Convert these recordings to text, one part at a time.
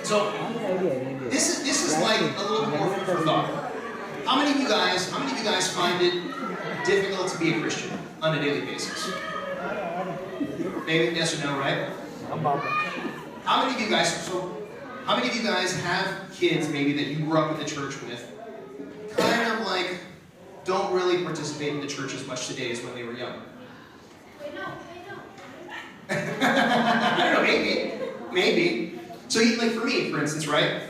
So this is like a little more food for thought. How many of you guys find it difficult to be a Christian on a daily basis? Maybe yes or no, right? How many of you guys have kids maybe that you grew up in the church with, kind of like don't really participate in the church as much today as when they were young? I don't know, maybe. So like for me, for instance, right?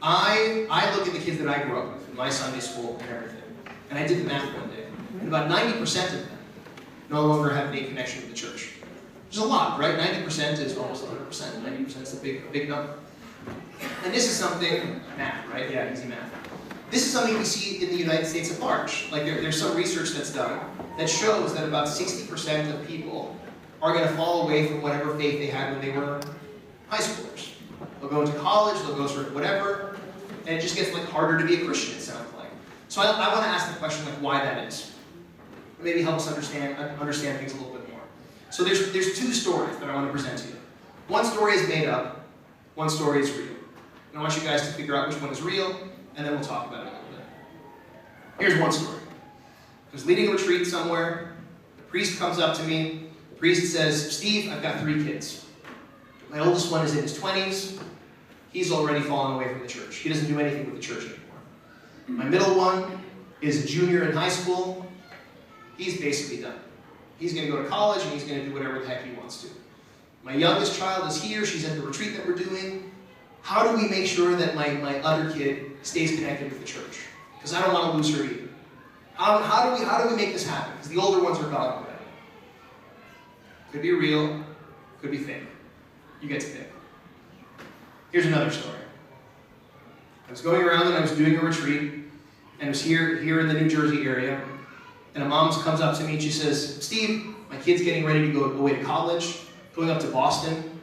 I look at the kids that I grew up with in my Sunday school and everything, and I did the math one day, and about 90% of them no longer have any connection with the church. Which is a lot, right? 90% is almost 100%. 90% is a big number. And this is something, math, right? Yeah, easy math. This is something we see in the United States at large. Like there's some research that's done that shows that about 60% of people are going to fall away from whatever faith they had when they were high schoolers. They'll go into college, they'll go through whatever, and it just gets like harder to be a Christian, it sounds like. So I want to ask the question like why that is. Maybe help us understand things a little bit more. So there's two stories that I want to present to you. One story is made up, one story is real. And I want you guys to figure out which one is real, and then we'll talk about it a little bit. Here's one story. I was leading a retreat somewhere. The priest comes up to me. The priest says, "Steve, I've got 3 kids. My oldest one is in his 20s. He's already fallen away from the church. He doesn't do anything with the church anymore. My middle one is a junior in high school. He's basically done. He's going to go to college and he's going to do whatever the heck he wants to. My youngest child is here. She's at the retreat that we're doing. How do we make sure that my other kid stays connected with the church? Because I don't want to lose her either. How do we make this happen? Because the older ones are gone already. Could be real, could be fake. You get to pick. Here's another story. I was going around and I was doing a retreat, and it was here in the New Jersey area, and a mom comes up to me and she says, "Steve, my kid's getting ready to go away to college, going up to Boston.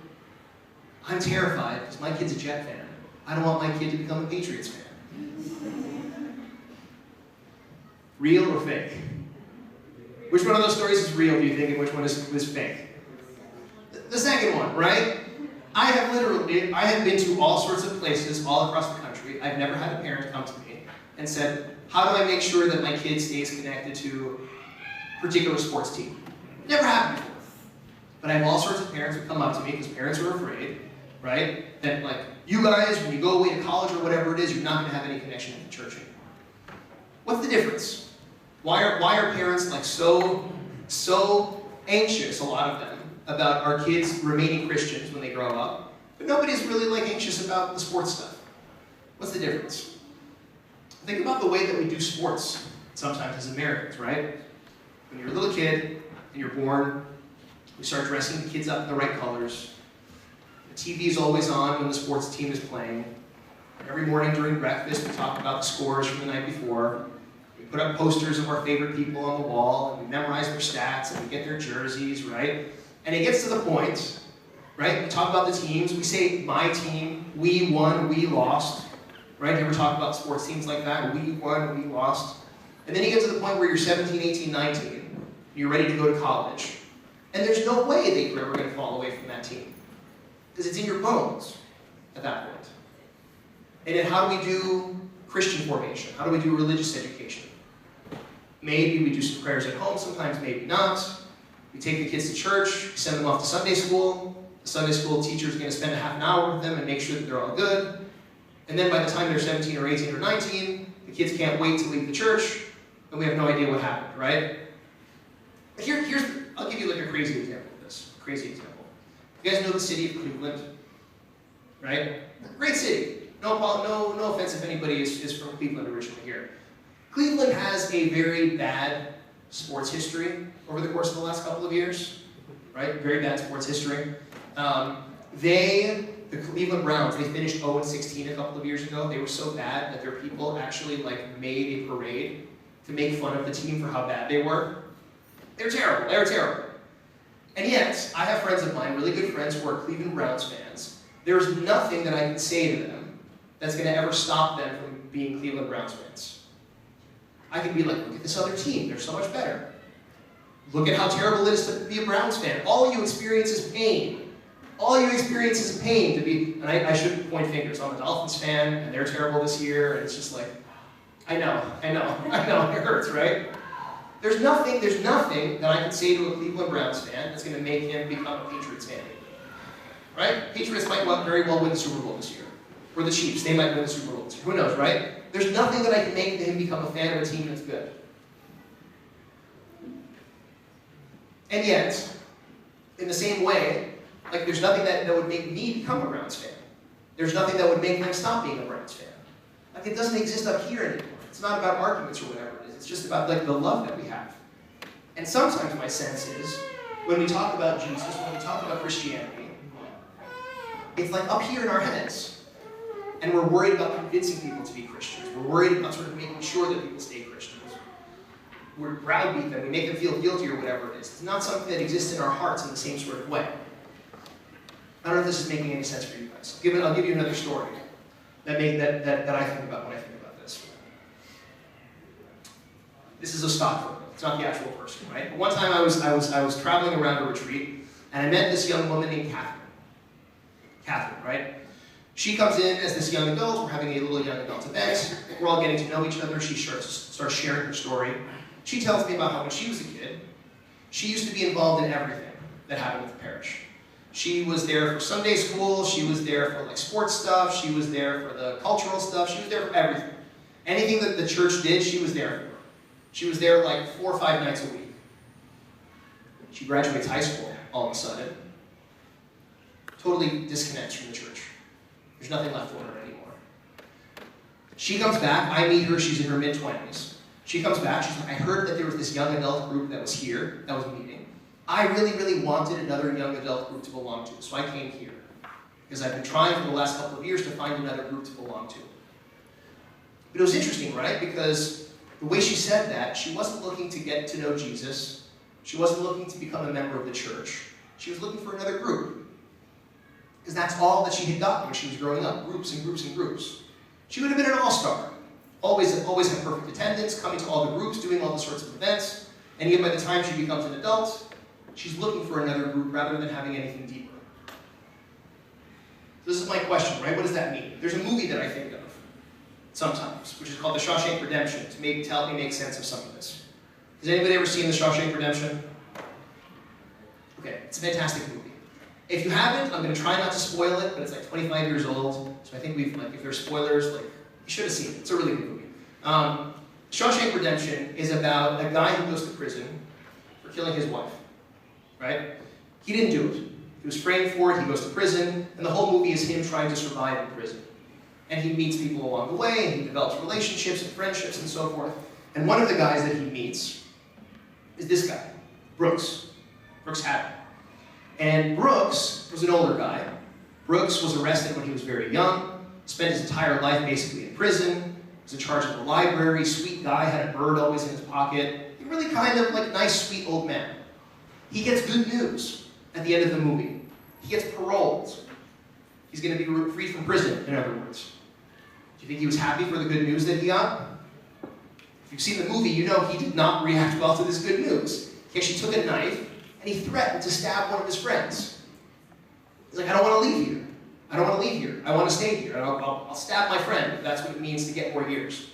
I'm terrified because my kid's a Jet fan. I don't want my kid to become a Patriots fan." Real or fake? Which one of those stories is real, do you think, and which one is fake? The second one, right? I have been to all sorts of places all across the country. I've never had a parent come to me and said, "How do I make sure that my kid stays connected to a particular sports team?" Never happened before. But I have all sorts of parents who come up to me because parents are afraid, right? That like, you guys, when you go away to college or whatever it is, you're not going to have any connection with the church anymore. What's the difference? Why are parents like so anxious, a lot of them, about our kids remaining Christians when they grow up, but nobody's really like anxious about the sports stuff? What's the difference? Think about the way that we do sports sometimes as Americans, right? When you're a little kid and you're born, we start dressing the kids up in the right colors. The TV is always on when the sports team is playing. Every morning during breakfast, we talk about the scores from the night before. We put up posters of our favorite people on the wall, and we memorize their stats, and we get their jerseys, right? And it gets to the point, right? We talk about the teams. We say, "My team, we won, we lost." Right? You ever talk about sports teams like that? We won, we lost. And then you get to the point where you're 17, 18, 19, and you're ready to go to college. And there's no way that you're ever going to fall away from that team. Because it's in your bones at that point. And then how do we do Christian formation? How do we do religious education? Maybe we do some prayers at home, sometimes maybe not. We take the kids to church, we send them off to Sunday school. The Sunday school teacher is going to spend a half an hour with them and make sure that they're all good. And then by the time they're 17 or 18 or 19, the kids can't wait to leave the church, and we have no idea what happened, right? I'll give you like a crazy example of this. Crazy example. You guys know the city of Cleveland, right? Great city. No offense if anybody is from Cleveland originally here. Cleveland has a very bad sports history over the course of the last couple of years, right? Very bad sports history. The Cleveland Browns, they finished 0-16 a couple of years ago. They were so bad that their people actually like made a parade to make fun of the team for how bad they were. They're terrible. They're terrible. And yet, I have friends of mine, really good friends, who are Cleveland Browns fans. There's nothing that I can say to them that's going to ever stop them from being Cleveland Browns fans. I can be like, "Look at this other team. They're so much better. Look at how terrible it is to be a Browns fan. All you experience is pain. All you experience is pain to be, and I shouldn't point fingers. I'm a Dolphins fan, and they're terrible this year, and it's just like, I know, it hurts, right? There's nothing that I can say to a Cleveland Browns fan that's going to make him become a Patriots fan. Right? Patriots might very well win the Super Bowl this year. Or the Chiefs, they might win the Super Bowl this year. Who knows, right? There's nothing that I can make him become a fan of a team that's good. And yet, in the same way, like there's nothing that would make me become a Browns fan. There's nothing that would make him stop being a Browns fan. Like it doesn't exist up here anymore. It's not about arguments or whatever it is. It's just about like the love that we have. And sometimes my sense is, when we talk about Jesus, when we talk about Christianity, it's like up here in our heads. And we're worried about convincing people to be Christians. We're worried about sort of making sure that people stay Christians. We're browbeat them, we make them feel guilty or whatever it is. It's not something that exists in our hearts in the same sort of way. I don't know if this is making any sense for you guys. I'll give you another story that I think about when I think about this. This is a stock photo. It's not the actual person, right? But one time I was traveling around a retreat, and I met this young woman named Catherine. Catherine, right? She comes in as this young adult. We're having a little young adult event. We're all getting to know each other. She starts sharing her story. She tells me about how when she was a kid, she used to be involved in everything that happened with the parish. She was there for Sunday school. She was there for like sports stuff. She was there for the cultural stuff. She was there for everything. Anything that the church did, she was there for. She was there like 4 or 5 nights a week. She graduates high school all of a sudden. Totally disconnects from the church. There's nothing left for her anymore. She comes back. I meet her. She's in her mid-20s. She comes back. She's like, I heard that there was this young adult group that was here, that was meeting. I really, really wanted another young adult group to belong to, so I came here. Because I've been trying for the last couple of years to find another group to belong to. But it was interesting, right? Because the way she said that, she wasn't looking to get to know Jesus. She wasn't looking to become a member of the church. She was looking for another group. Because that's all that she had gotten when she was growing up, groups and groups and groups. She would have been an all-star. Always had perfect attendance, coming to all the groups, doing all the sorts of events. And yet by the time she becomes an adult, she's looking for another group rather than having anything deeper. So this is my question, right? What does that mean? There's a movie that I think of sometimes, which is called The Shawshank Redemption, to help me make sense of some of this. Has anybody ever seen The Shawshank Redemption? Okay, it's a fantastic movie. If you haven't, I'm going to try not to spoil it, but it's like 25 years old, so I think if there's spoilers, like, you should have seen it. It's a really good movie. Shawshank Redemption is about a guy who goes to prison for killing his wife, right? He didn't do it. He was framed for it, he goes to prison, and the whole movie is him trying to survive in prison. And he meets people along the way, and he develops relationships and friendships and so forth. And one of the guys that he meets is this guy, Brooks Haddon. And Brooks was an older guy. Brooks was arrested when he was very young, spent his entire life basically in prison, was in charge of the library, sweet guy, had a bird always in his pocket. He really kind of like nice, sweet old man. He gets good news at the end of the movie. He gets paroled. He's going to be freed from prison, in other words. Do you think he was happy for the good news that he got? If you've seen the movie, you know he did not react well to this good news. He actually took a knife and he threatened to stab one of his friends. He's like, I don't want to leave here. I don't want to leave here. I want to stay here. I'll stab my friend if that's what it means to get more years.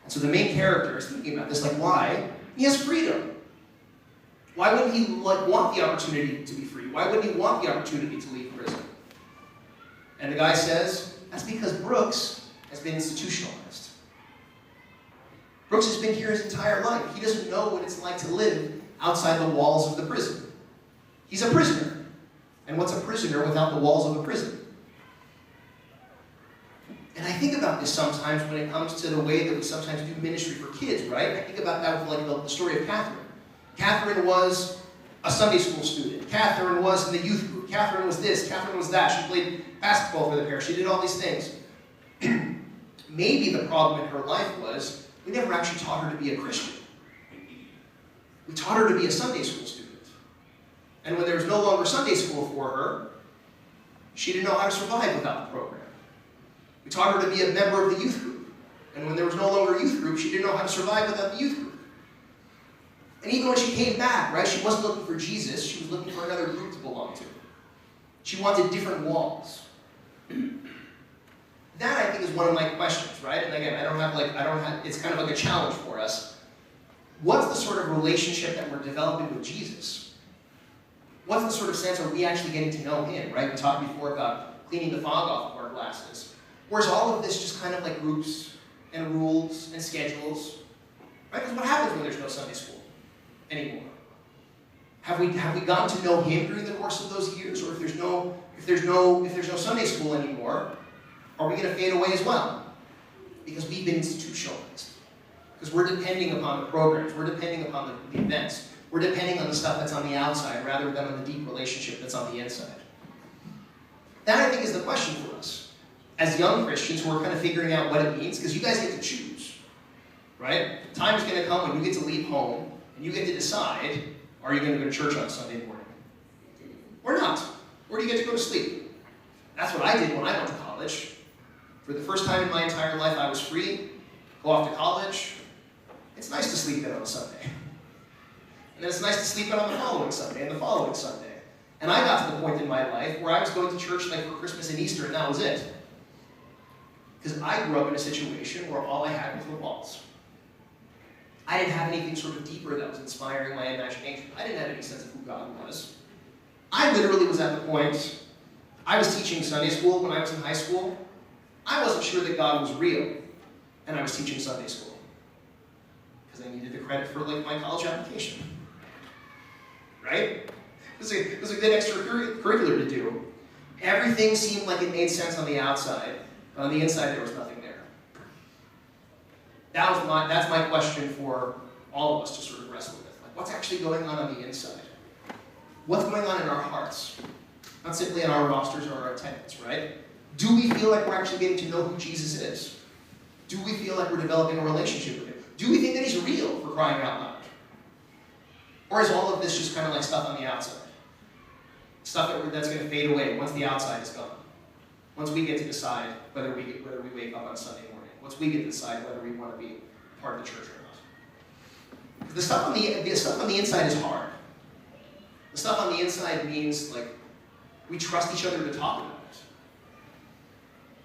And so the main character is thinking about this, like, why? He has freedom. Why wouldn't he want the opportunity to be free? Why wouldn't he want the opportunity to leave prison? And the guy says, that's because Brooks has been institutionalized. Brooks has been here his entire life. He doesn't know what it's like to live outside the walls of the prison. He's a prisoner. And what's a prisoner without the walls of a prison? And I think about this sometimes when it comes to the way that we sometimes do ministry for kids, right? I think about that with like the story of Catherine. Catherine was a Sunday school student. Catherine was in the youth group. Catherine was this. Catherine was that. She played basketball for the parish. She did all these things. Maybe the problem in her life was we never actually taught her to be a Christian. We taught her to be a Sunday school student. And when there was no longer Sunday school for her, she didn't know how to survive without the program. We taught her to be a member of the youth group. And when there was no longer a youth group, she didn't know how to survive without the youth group. And even when she came back, right, she wasn't looking for Jesus, she was looking for another group to belong to. She wanted different walls. That, I think, is one of my questions, right? And again, it's kind of like a challenge for us. What's the sort of relationship that we're developing with Jesus? What's the sort of sense are we actually getting to know him, right? We talked before about cleaning the fog off of our glasses. Or is all of this just kind of like groups and rules and schedules? Right? Because what happens when there's no Sunday school anymore? Have we gotten to know him during the course of those years? Or if there's no Sunday school anymore, are we going to fade away as well? Because we've been institutionalized. Because we're depending upon the programs, we're depending upon the events, we're depending on the stuff that's on the outside rather than on the deep relationship that's on the inside. That, I think, is the question for us. As young Christians who are kind of figuring out what it means, because you guys get to choose, right? Time is going to come when you get to leave home, and you get to decide, are you going to go to church on Sunday morning? Or not? Or do you get to go to sleep? That's what I did when I went to college. For the first time in my entire life, I was free, go off to college. It's nice to sleep in on a Sunday. And then it's nice to sleep in on the following Sunday and the following Sunday. And I got to the point in my life where I was going to church like for Christmas and Easter, and that was it. Because I grew up in a situation where all I had was the walls. I didn't have anything sort of deeper that was inspiring my imagination. I didn't have any sense of who God was. I literally was at the point, I was teaching Sunday school when I was in high school. I wasn't sure that God was real, and I was teaching Sunday school. Because I needed the credit for like my college application. Right? It was a good extracurricular to do. Everything seemed like it made sense on the outside, but on the inside there was nothing there. That's my question for all of us to sort of wrestle with. Like, what's actually going on the inside? What's going on in our hearts? Not simply in our rosters or our attendance, right? Do we feel like we're actually getting to know who Jesus is? Do we feel like we're developing a relationship with him? Do we think that he's real, for crying out loud? Or is all of this just kind of like stuff on the outside? Stuff that's going to fade away once the outside is gone. Once we get to decide whether we wake up on Sunday morning. Once we get to decide whether we want to be part of the church or not. The stuff on the inside is hard. The stuff on the inside means like we trust each other to talk about it.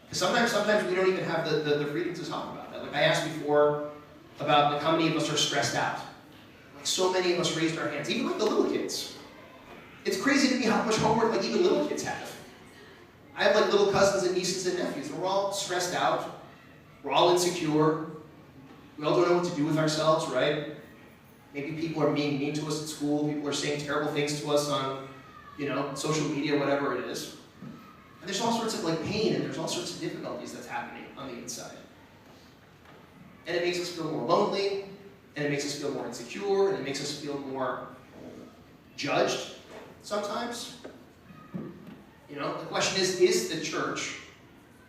Because sometimes we don't even have the freedom to talk about that. Like I asked before about like how many of us are stressed out. Like so many of us raised our hands, even like the little kids. It's crazy to me how much homework like even little kids have. I have like little cousins and nieces and nephews, and we're all stressed out. We're all insecure. We all don't know what to do with ourselves, right? Maybe people are being mean to us at school. People are saying terrible things to us on, social media, whatever it is. And there's all sorts of like pain, and there's all sorts of difficulties that's happening on the inside. And it makes us feel more lonely, and it makes us feel more insecure, and it makes us feel more judged sometimes. The question is the church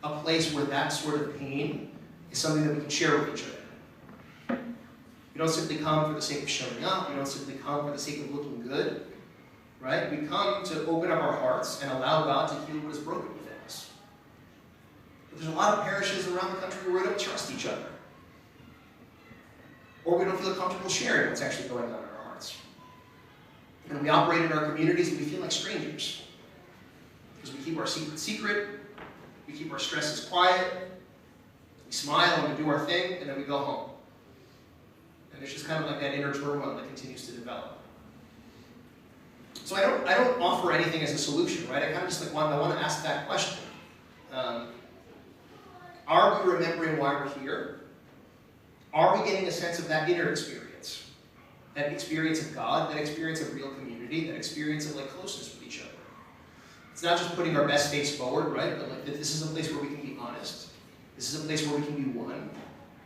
a place where that sort of pain is something that we can share with each other? We don't simply come for the sake of showing up. We don't simply come for the sake of looking good. Right? We come to open up our hearts and allow God to heal what is broken within us. But there's a lot of parishes around the country where we don't trust each other. Or we don't feel comfortable sharing what's actually going on in our hearts. And we operate in our communities and we feel like strangers. Because we keep our secret secret, we keep our stresses quiet, we smile and we do our thing, and then we go home. And it's just kind of like that inner turmoil that continues to develop. So I don't offer anything as a solution, right? I kind of just I want to ask that question. Are we remembering why we're here? Are we getting a sense of that inner experience? That experience of God, that experience of real community, that experience of like closeness with each other. It's not just putting our best face forward, right? But like this is a place where we can be honest. This is a place where we can be one.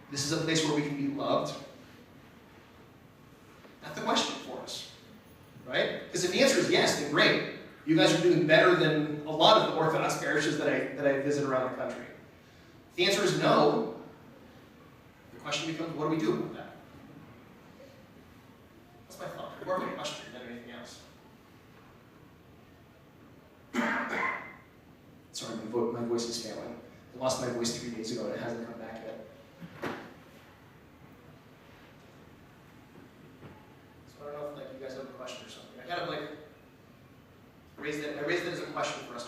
This is a place where we can be loved. That's the question for us, right? Because if the answer is yes, then great. You guys are doing better than a lot of the Orthodox parishes that I visit around the country. If the answer is no, the question becomes, what do we do about that? That's my thought. More of a question than anything else. Sorry, my voice is failing. I lost my voice 3 days ago and it hasn't come back yet. So I don't know if you guys have a question or something. I kind of raised it as a question for us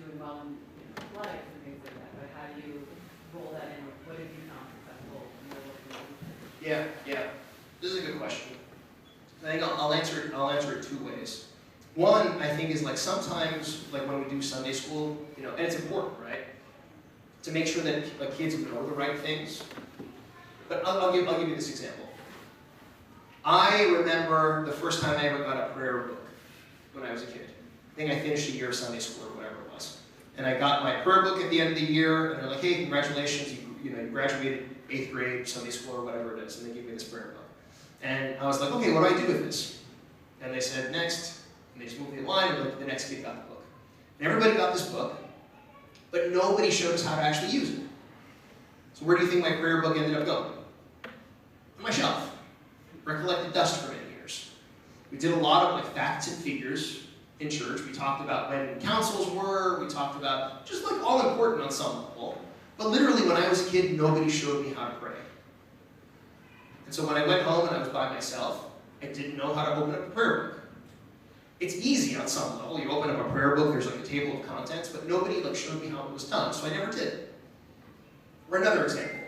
doing well in athletics and things like that, but how do you roll that in? What have you found successful in your work? Yeah. This is a good question. I think I'll answer it two ways. One, I think, is like sometimes, like when we do Sunday school, and it's important, right? To make sure that like kids know the right things. But I'll give you this example. I remember the first time I ever got a prayer book when I was a kid. I think I finished a year of Sunday school or whatever it was. And I got my prayer book at the end of the year, and they're like, hey, congratulations, you graduated 8th grade Sunday school or whatever it is, and they gave me this prayer book. And I was like, okay, what do I do with this? And they said, next. And they just moved me in line, and the next kid got the book. And everybody got this book, but nobody showed us how to actually use it. So where do you think my prayer book ended up going? On my shelf. Recollected dust for many years. We did a lot of like facts and figures in church. We talked about when councils were, we talked about just like all important on some level. But literally when I was a kid, nobody showed me how to pray. And so when I went home and I was by myself, I didn't know how to open up a prayer book. It's easy on some level. You open up a prayer book, there's like a table of contents, but nobody like showed me how it was done, so I never did. Or another example.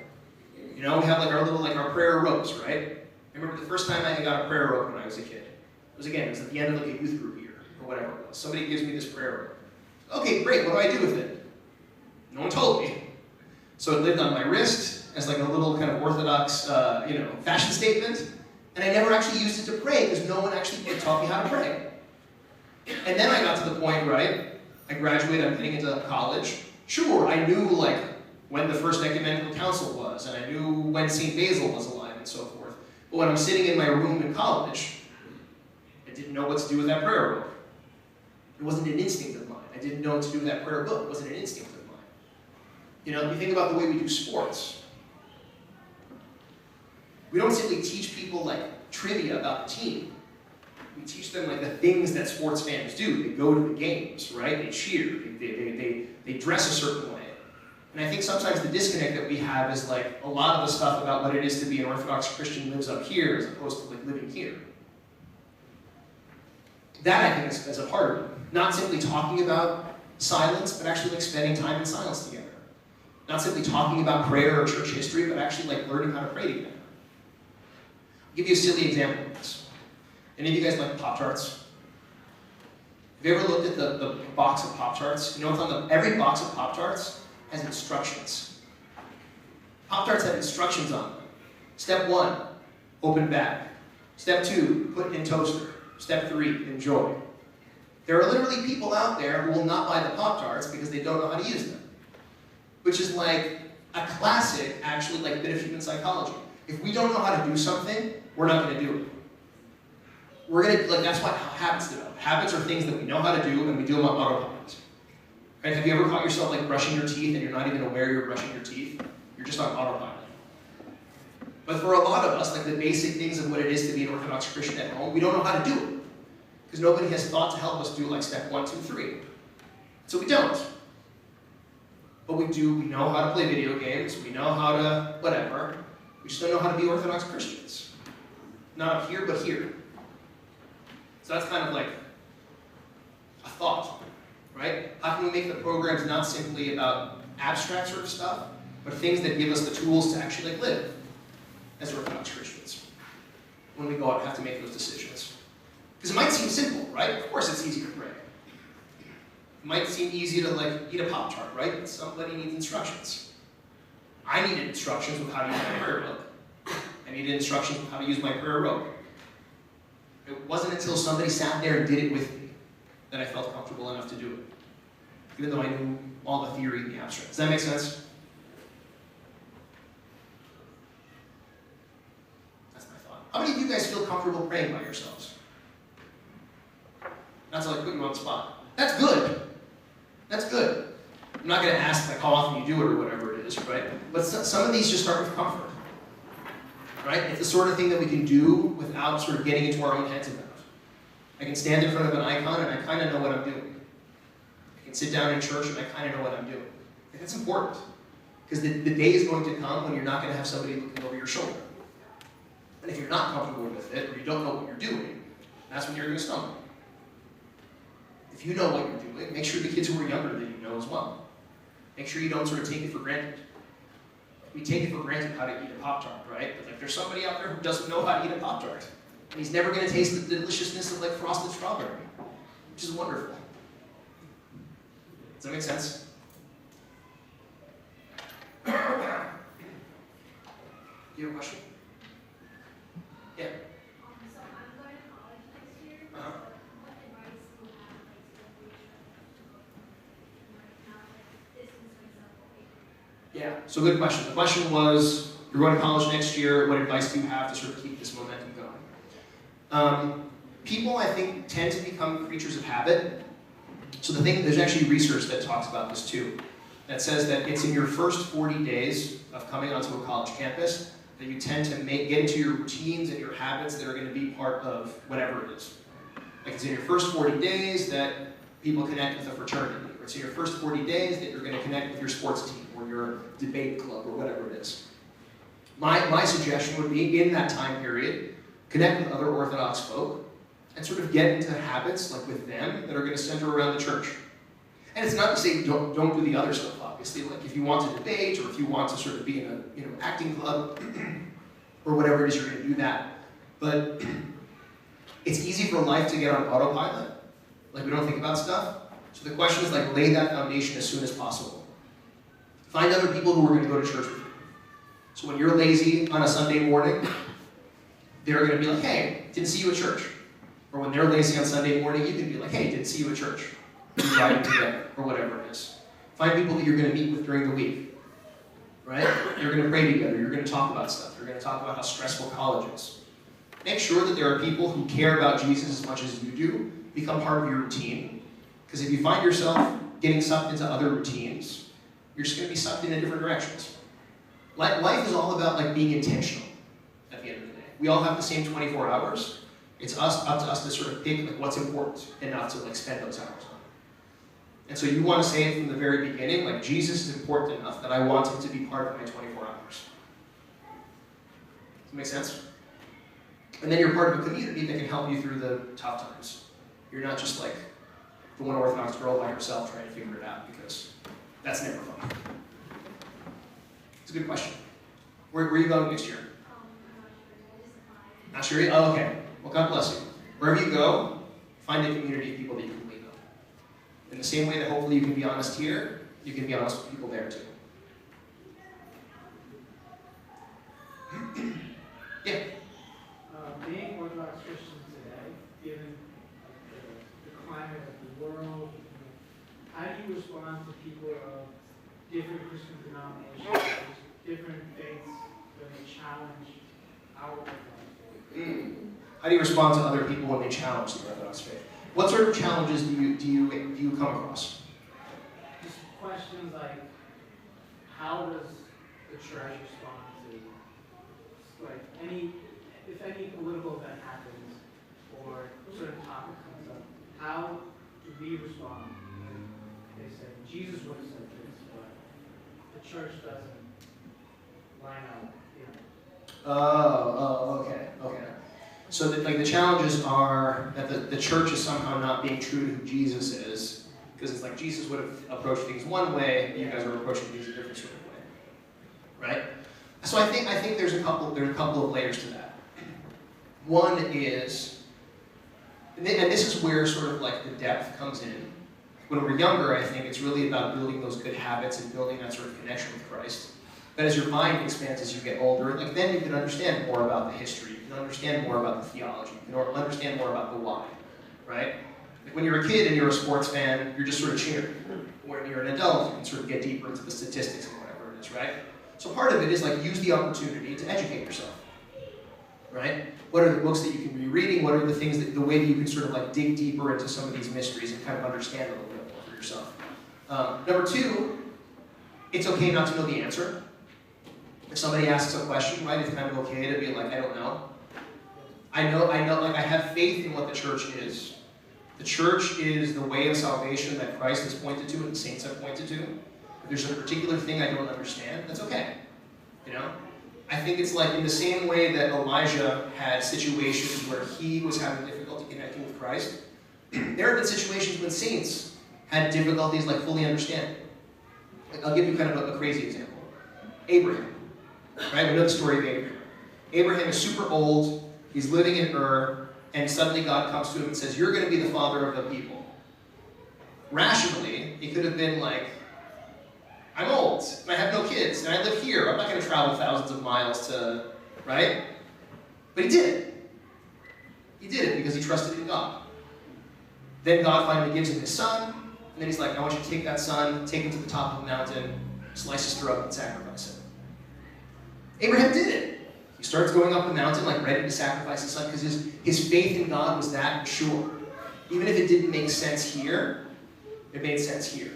We have like our little our prayer ropes, right? I remember the first time I got a prayer rope when I was a kid. It was at the end of like a youth group year, or whatever it was. Somebody gives me this prayer rope. Okay, great, what do I do with it? No one told me. So it lived on my wrist as like a little kind of Orthodox, fashion statement, and I never actually used it to pray because no one actually taught me how to pray. And then I got to the point, right, I graduated, I'm heading into college. Sure, I knew like when the first ecumenical council was, and I knew when St. Basil was alive and so forth. But when I'm sitting in my room in college, I didn't know what to do with that prayer book. It wasn't an instinct of mine. I didn't know what to do with that prayer book. It wasn't an instinct of mine. You think about the way we do sports. We don't simply teach people like trivia about the team. We teach them like the things that sports fans do. They go to the games, right? They cheer. They dress a certain way. And I think sometimes the disconnect that we have is like a lot of the stuff about what it is to be an Orthodox Christian lives up here as opposed to like living here. That I think is a part of it. Not simply talking about silence, but actually like spending time in silence together. Not simply talking about prayer or church history, but actually like learning how to pray together. I'll give you a silly example of this. Any of you guys like Pop-Tarts? Have you ever looked at the box of Pop-Tarts? You know what's on every box of Pop-Tarts has instructions. Pop-Tarts have instructions on them. Step 1, open bag. Step 2, put in toaster. Step 3, enjoy. There are literally people out there who will not buy the Pop-Tarts because they don't know how to use them. Which is like a classic, actually, like bit of human psychology. If we don't know how to do something, we're not going to do it. That's why habits develop. Habits are things that we know how to do, and we do them on autopilot. Right? Have you ever caught yourself like brushing your teeth, and you're not even aware you're brushing your teeth? You're just on autopilot. But for a lot of us, like the basic things of what it is to be an Orthodox Christian at home, we don't know how to do it. Because nobody has thought to help us do like step 1, 2, 3. So we don't. But we do, we know how to play video games, we know how to whatever. We just don't know how to be Orthodox Christians. Not up here, but here. So that's kind of like a thought, right? How can we make the programs not simply about abstract sort of stuff, but things that give us the tools to actually like live as Orthodox Christians when we go out and have to make those decisions? Because it might seem simple, right? Of course it's easy to pray. It might seem easy to like eat a Pop-Tart, right? But somebody needs instructions. I needed instructions with how to use my prayer book. I needed instructions with how to use my prayer rope. It wasn't until somebody sat there and did it with me that I felt comfortable enough to do it, even though I knew all the theory in the abstract. Does that make sense? That's my thought. How many of you guys feel comfortable praying by yourselves? Not to like put you on the spot. That's good. That's good. I'm not going to ask like how often you do it or whatever it is, right? But some of these just start with comfort. Right? It's the sort of thing that we can do without sort of getting into our own heads about it. I can stand in front of an icon and I kind of know what I'm doing. I can sit down in church and I kind of know what I'm doing. And that's important. Because the day is going to come when you're not going to have somebody looking over your shoulder. And if you're not comfortable with it, or you don't know what you're doing, that's when you're going to stumble. If you know what you're doing, make sure the kids who are younger than you know as well. Make sure you don't sort of take it for granted. We take it for granted how to eat a Pop-Tart, right? But like, there's somebody out there who doesn't know how to eat a Pop-Tart. And he's never going to taste the deliciousness of like frosted strawberry, which is wonderful. Does that make sense? Do you have a question? Yeah. So I'm going to college next year. Uh-huh. So what advice do you have, like, to the future not like distance myself away? Yeah, so good question. The question was, you're going to college next year, what advice do you have to sort of keep this momentum going? People, I think, tend to become creatures of habit. So there's actually research that talks about this too, that says that it's in your first 40 days of coming onto a college campus that you tend to get into your routines and your habits that are going to be part of whatever it is. Like it's in your first 40 days that people connect with a fraternity, or it's in your first 40 days that you're going to connect with your sports team or your debate club or whatever it is. My suggestion would be, in that time period, connect with other Orthodox folk and sort of get into habits like with them that are going to center around the church. And it's not to say don't do the other stuff, obviously. Like if you want to debate or if you want to sort of be in a acting club or whatever it is, you're going to do that. But it's easy for life to get on autopilot. Like we don't think about stuff. So the question is like lay that foundation as soon as possible. Find other people who are going to go to church with you. So when you're lazy on a Sunday morning, they're going to be like, hey, didn't see you at church. Or when they're lazy on Sunday morning, you can be like, hey, didn't see you at church. You're driving together, or whatever it is. Find people that you're going to meet with during the week. Right? You're going to pray together. You're going to talk about stuff. You're going to talk about how stressful college is. Make sure that there are people who care about Jesus as much as you do. Become part of your routine. Because if you find yourself getting sucked into other routines, you're just going to be sucked into different directions. Life is all about like being intentional at the end of the day. We all have the same 24 hours. It's up to us to sort of pick like what's important and not to like spend those hours on. And so you want to say it from the very beginning, like Jesus is important enough that I want him to be part of my 24 hours. Does that make sense? And then you're part of a community that can help you through the tough times. You're not just like the one Orthodox girl by herself trying to figure it out, because that's never fun. It's a good question. Where are you going next year? I'm Not sure yet? Oh, okay. Well, God bless you. Wherever you go, find a community of people that you can lean on. In the same way that hopefully you can be honest here, you can be honest with people there too. Yeah? Being Orthodox Christian today, given the climate of the world, how do you respond to people of different Christian denominations, different faiths, when they challenge our Orthodox faith? How do you respond to other people when they challenge the Orthodox faith? What sort of challenges do you come across? Just questions like, how does the church respond to, like, if any political event happens or a certain topic comes up, how do we respond? They say, Jesus would have said this, but the church doesn't line up, you know. Okay. So the challenges are that the church is somehow not being true to who Jesus is, because it's like Jesus would have approached things one way, you guys are approaching things a different sort of way, right? So I think there's a couple of layers to that. One is, and this is where sort of like the depth comes in. When we're younger, I think it's really about building those good habits and building that sort of connection with Christ. But as your mind expands as you get older, like then you can understand more about the history, you can understand more about the theology, you can understand more about the why, right? Like when you're a kid and you're a sports fan, you're just sort of cheering. When you're an adult, you can sort of get deeper into the statistics and whatever it is, right? So part of it is like use the opportunity to educate yourself, right? What are the books that you can be reading? What are the things the way that you can sort of like dig deeper into some of these mysteries and kind of understand a little bit more for yourself. Number two, it's okay not to know the answer. If somebody asks a question, right, it's kind of okay to be like, I don't know. I know, like I have faith in what the church is. The church is the way of salvation that Christ has pointed to and the saints have pointed to. If there's a particular thing I don't understand, that's okay. You know? I think it's like in the same way that Elijah had situations where he was having difficulty connecting with Christ, There have been situations when saints had difficulties like fully understanding. Like, I'll give you kind of a crazy example. Abraham, right? We know the story of Abraham. Abraham is super old, he's living in Ur, and suddenly God comes to him and says, you're going to be the father of the people. Rationally, he could have been like, I'm old, and I have no kids, and I live here. I'm not going to travel thousands of miles to, right? But he did it. He did it because he trusted in God. Then God finally gives him his son, and then he's like, I want you to take that son, take him to the top of the mountain, slice his throat, and sacrifice him. Abraham did it. He starts going up the mountain, like ready to sacrifice his son, because his faith in God was that sure. Even if it didn't make sense here, it made sense here.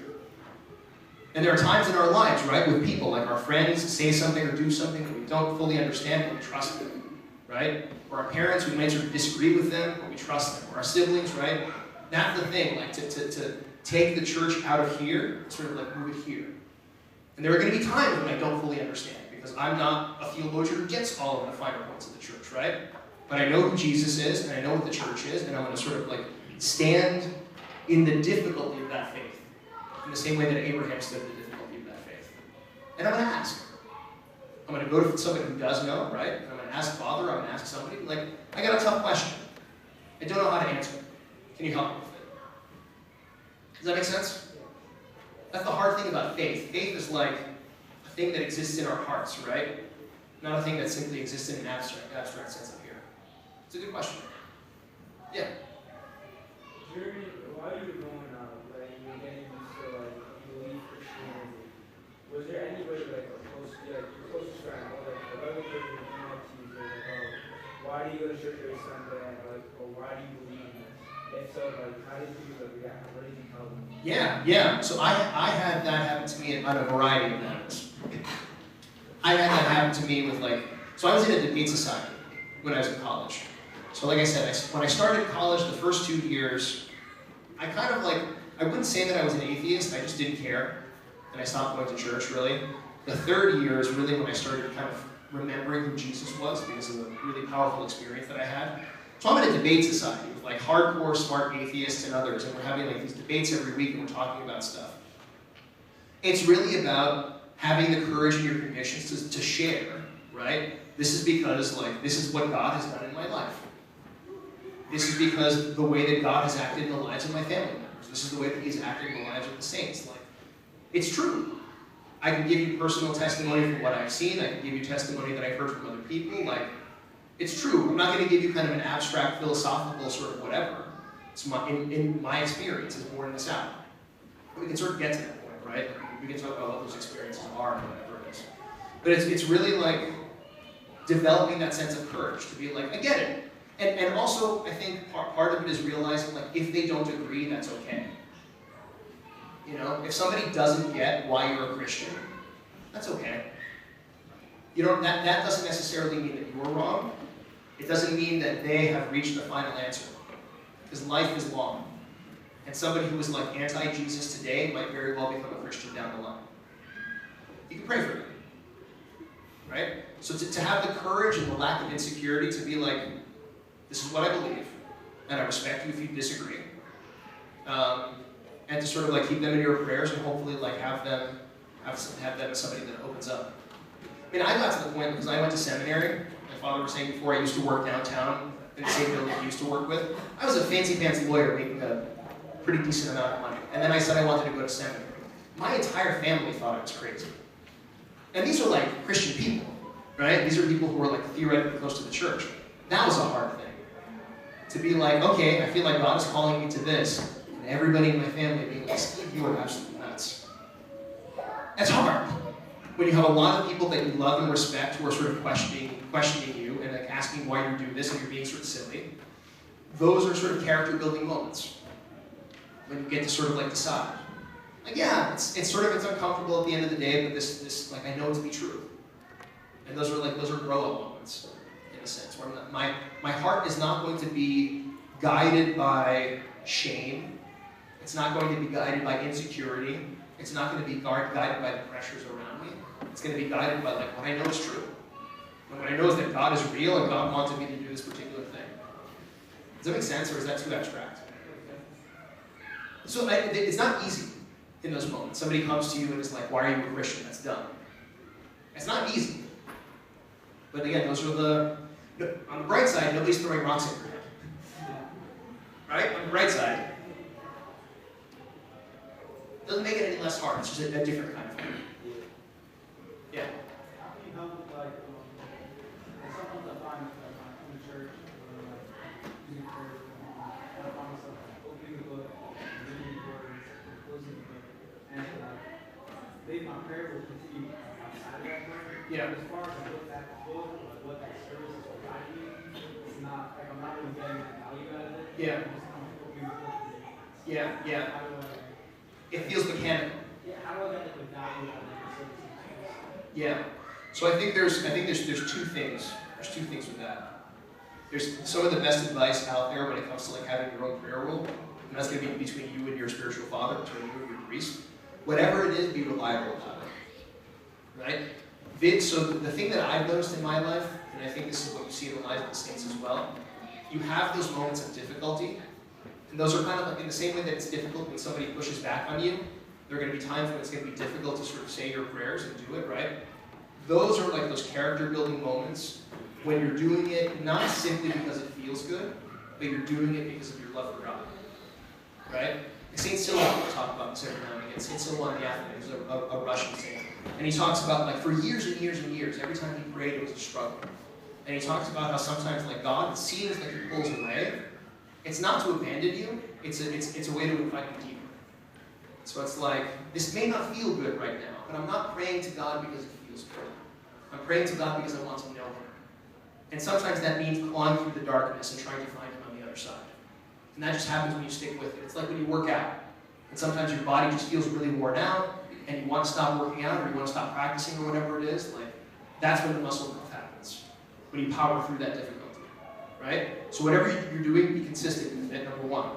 And there are times in our lives, right, with people, like our friends say something or do something that we don't fully understand, but we trust them, right? Or our parents, we might sort of disagree with them, but we trust them. Or our siblings, right? That's the thing, like to take the church out of here, sort of like move it here. And there are going to be times when I don't fully understand, because I'm not a theologian who gets all of the finer points of the church, right? But I know who Jesus is, and I know what the church is, and I'm going to sort of like stand in the difficulty of that faith. In the same way that Abraham stood in the difficulty of that faith. And I'm going to ask. I'm going to go to somebody who does know, right? And I'm going to ask Father, I'm going to ask somebody, like, I got a tough question. I don't know how to answer it. Can you help me with it? Does that make sense? That's the hard thing about faith. Faith is like a thing that exists in our hearts, right? Not a thing that simply exists in an abstract sense up here. It's a good question. Yeah? Jeremy, while you were growing up, like, you were getting used to, like, belief Christianity, was there anybody, like, your closest friend, or, like, a relative who came up to you and was like, oh, why do you go to church every Sunday, like, or why do you believe in this? If so, like, how did you, like, react? What did you tell them? Yeah. So I had that happen to me on a variety of matters. I had that happen to me with, like, so I was in a debate society when I was in college. So like I said, when I started college, the first 2 years, I kind of like, I wouldn't say that I was an atheist, I just didn't care. And I stopped going to church, really. The third year is really when I started kind of remembering who Jesus was because of the really powerful experience that I had. So I'm in a debate society with like hardcore smart atheists and others, and we're having like these debates every week and we're talking about stuff. It's really about having the courage in your convictions to share, right? This is because like, this is what God has done in my life. This is because the way that God has acted in the lives of my family members. This is the way that He's acted in the lives of the saints. Like, it's true. I can give you personal testimony from what I've seen. I can give you testimony that I've heard from other people. Like, it's true. I'm not going to give you kind of an abstract, philosophical sort of whatever. It's in my experience is born this out. We can sort of get to that point, right? We can talk about what those experiences are and whatever it is. But it's really like developing that sense of courage to be like, I get it. And also, I think part of it is realizing, like, if they don't agree, that's okay. You know, if somebody doesn't get why you're a Christian, that's okay. You know, that doesn't necessarily mean that you're wrong. It doesn't mean that they have reached the final answer. Because life is long. And somebody who is, like, anti-Jesus today might very well become a Christian down the line. You can pray for them. Right? So to have the courage and the lack of insecurity to be like, this is what I believe, and I respect you if you disagree. And to sort of like keep them in your prayers and hopefully like have them as somebody that opens up. I mean, I got to the point because I went to seminary. My father was saying before, I used to work downtown in the same building he used to work with. I was a fancy pants lawyer making a pretty decent amount of money. And then I said I wanted to go to seminary. My entire family thought I was crazy. And these are like Christian people, right? These are people who are like theoretically close to the church. That was a hard thing. To be like, okay, I feel like God is calling me to this, and everybody in my family being like, Steve, you are absolutely nuts. That's hard. When you have a lot of people that you love and respect who are sort of questioning you and like asking why you do this and you're being sort of silly, those are sort of character building moments. When you get to sort of like decide. Like, yeah, it's uncomfortable at the end of the day, but this like I know it to be true. And those are grow up moments. In a sense, where my heart is not going to be guided by shame. It's not going to be guided by insecurity. It's not going to be guided by the pressures around me. It's going to be guided by like what I know is true. And what I know is that God is real and God wanted me to do this particular thing. Does that make sense, or is that too abstract? So it's not easy in those moments. Somebody comes to you and is like, why are you a Christian? That's dumb. It's not easy. But again, those are on the bright side, nobody's throwing rocks at your head. Right? On the bright side. It doesn't make it any less hard. It's just a different kind of hard. Yeah. How can you help, like, sometimes I find in the church, using prayer, I find myself opening the book, reading the words, closing the book, and my prayer will continue outside of that prayer. Yeah. As far as what that book, what that service is providing me, it's not, like, I'm not really getting that value out of it. Yeah. I'm just kind of opening the book. Yeah. How do I, It feels mechanical. how do I get the value out of the service? Yeah. So I think there's two things. There's two things with that. There's some of the best advice out there when it comes to like having your own prayer rule, and that's going to be between you and your spiritual father, between you and your priest. Whatever it is, be reliable about it. Right? So the thing that I've noticed in my life, and I think this is what you see in the lives of the saints as well, you have those moments of difficulty, and those are kind of like in the same way that it's difficult when somebody pushes back on you. There are going to be times when it's going to be difficult to sort of say your prayers and do it, right? Those are like those character building moments when you're doing it not simply because it feels good, but you're doing it because of your love for God, right? St. Cyril will talk about this every now and again. St. Cyril on the Athens is a Russian saint. And he talks about like for years and years and years, every time he prayed it was a struggle. And he talks about how sometimes like God, it seems like he pulls away. It's not to abandon you, it's a way to invite you deeper. So it's like, this may not feel good right now, but I'm not praying to God because it feels good. I'm praying to God because I want to know Him. And sometimes that means clawing through the darkness and trying to find Him on the other side. And that just happens when you stick with it. It's like when you work out. And sometimes your body just feels really worn out, and you want to stop working out, or you want to stop practicing, or whatever it is. Like, that's when the muscle growth happens. When you power through that difficulty. Right? So whatever you're doing, be consistent with it, number one.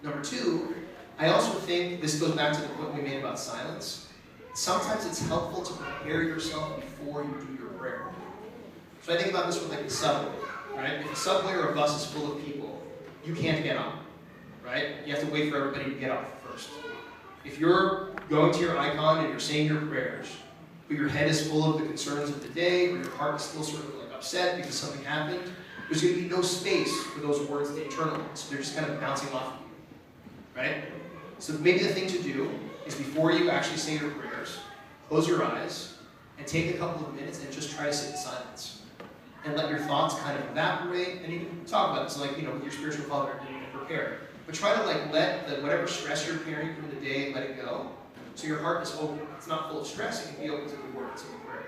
Number two, I also think, this goes back to the point we made about silence. Sometimes it's helpful to prepare yourself before you do your prayer. So I think about this with like the subway, right? If a subway or a bus is full of people, you can't get on, right? You have to wait for everybody to get off first. If you're going to your icon and you're saying your prayers, but your head is full of the concerns of the day, or your heart is still sort of like upset because something happened, there's going to be no space for those words to internalize. So they're just kind of bouncing off of you, right? So maybe the thing to do is before you actually say your prayers, close your eyes and take a couple of minutes and just try to sit in silence. And let your thoughts kind of evaporate, and you can talk about it. So like, with your spiritual father, you can prepare. But try to like let whatever stress you're carrying from the day, let it go. So your heart is open. It's not full of stress. It can be open to the words of the prayer.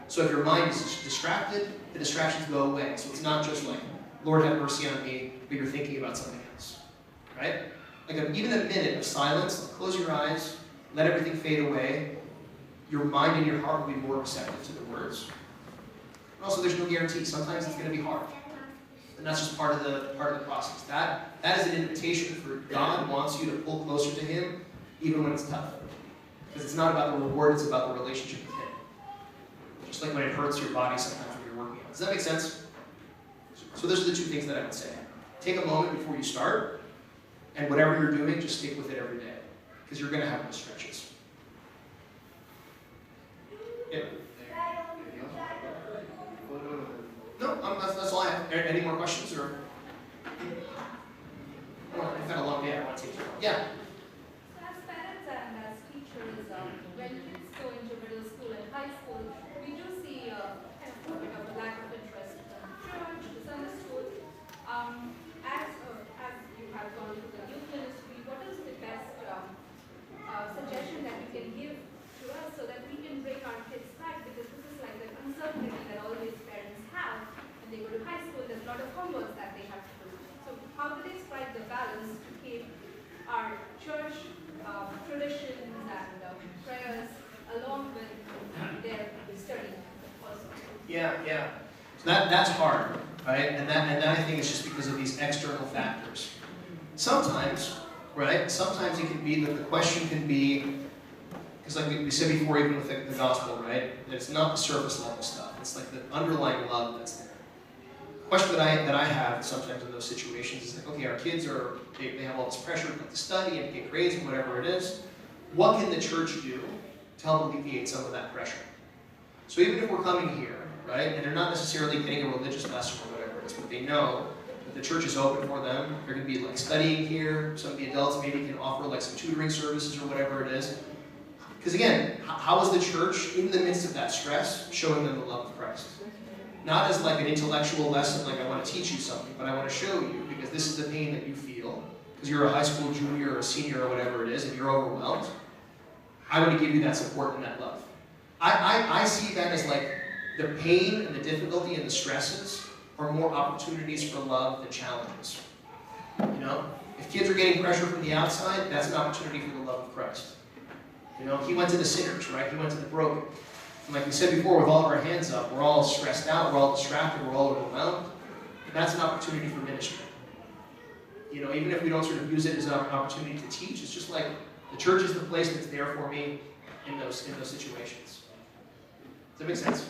So if your mind is distracted, the distractions go away. So it's not just like, Lord have mercy on me, but you're thinking about something else, right? Like even a minute of silence, close your eyes, let everything fade away. Your mind and your heart will be more receptive to the words. And also, there's no guarantee. Sometimes it's going to be hard, and that's just part of the process. That is an invitation for God wants you to pull closer to Him, even when it's tough, because it's not about the reward; it's about the relationship with Him. Just like when it hurts your body sometimes when you're working out. Does that make sense? So those are the two things that I would say. Take a moment before you start, and whatever you're doing, just stick with it every day, because you're going to have those stretches. Yeah. No, that's all I have. Any more questions? Or I've had a long day. I want to take care of. Yeah. So as parents and as teachers, when kids go into middle school and high school, we do see kind of a bit of a lack of interest in church, the Sunday school. As you have gone through the youth ministry, what is the best suggestion that you can give to us so that we can bring our kids back? Because this is like the uncertainty that all these parents have when they go to high school. There's a lot of homework that they have to do. So how do they strike the balance to keep our church traditions and prayers along with their study also? Yeah. So that's hard, right? And that I think is just because of these external factors. Sometimes, right? Sometimes it can be that the question can be, because like we said before, even with the gospel, right? That it's not the surface level stuff. It's like the underlying love that's there. The question that I have sometimes in those situations is like, okay, our kids they have all this pressure to study and get grades and whatever it is. What can the church do to help alleviate some of that pressure? So even if we're coming here, right, and they're not necessarily getting a religious lesson or whatever it is, but they know that the church is open for them, they're going to be like studying here, some of the adults maybe can offer like some tutoring services or whatever it is. Because again, how is the church, in the midst of that stress, showing them the love of Christ? Not as like an intellectual lesson, like I want to teach you something, but I want to show you, because this is the pain that you feel, because you're a high school junior or a senior or whatever it is, and you're overwhelmed. I want to give you that support and that love. I see that as like the pain and the difficulty and the stresses are more opportunities for love than challenges. You know? If kids are getting pressure from the outside, that's an opportunity for the love of Christ. You know, he went to the sinners, right? He went to the broken. And like we said before, with all of our hands up, we're all stressed out, we're all distracted, we're all overwhelmed. That's an opportunity for ministry. You know, even if we don't sort of use it as an opportunity to teach, it's just like the church is the place that's there for me in those situations. Does that make sense?